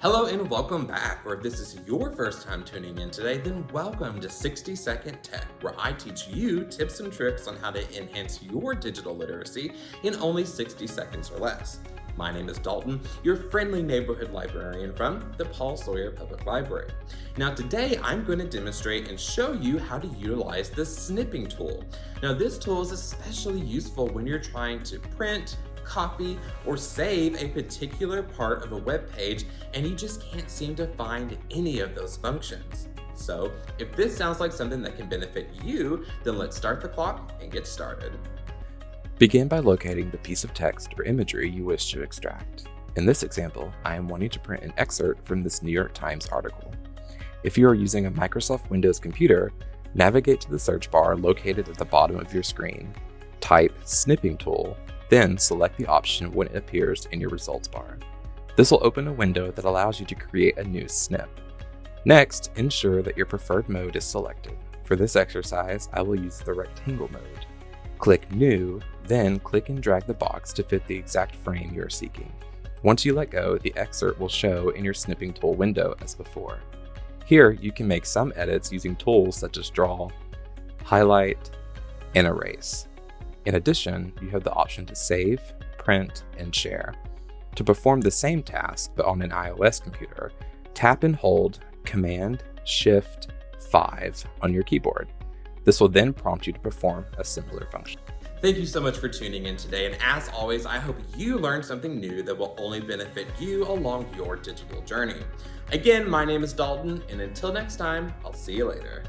Hello and welcome back, or if this is your first time tuning in today, then welcome to 60 Second Tech, where I teach you tips and tricks on how to enhance your digital literacy in only 60 seconds or less. My name is Dalton, your friendly neighborhood librarian from the Paul Sawyer Public Library. Now today I'm going to demonstrate and show you how to utilize the Snipping Tool. Now this tool is especially useful when you're trying to print, copy, or save a particular part of a web page and you just can't seem to find any of those functions. So if this sounds like something that can benefit you, then let's start the clock and get started. Begin by locating the piece of text or imagery you wish to extract. In this example, I am wanting to print an excerpt from this New York Times article. If you are using a Microsoft Windows computer, navigate to the search bar located at the bottom of your screen. Type Snipping Tool, then select the option when it appears in your results bar. This will open a window that allows you to create a new snip. Next, ensure that your preferred mode is selected. For this exercise, I will use the rectangle mode. Click New, then click and drag the box to fit the exact frame you are seeking. Once you let go, the excerpt will show in your Snipping Tool window as before. Here, you can make some edits using tools such as Draw, Highlight, and Erase. In addition, you have the option to save, print, and share. To perform the same task but on an iOS computer, tap and hold Command-Shift-5 on your keyboard. This will then prompt you to perform a similar function. Thank you so much for tuning in today, and as always, I hope you learned something new that will only benefit you along your digital journey. Again, my name is Dalton, and until next time, I'll see you later.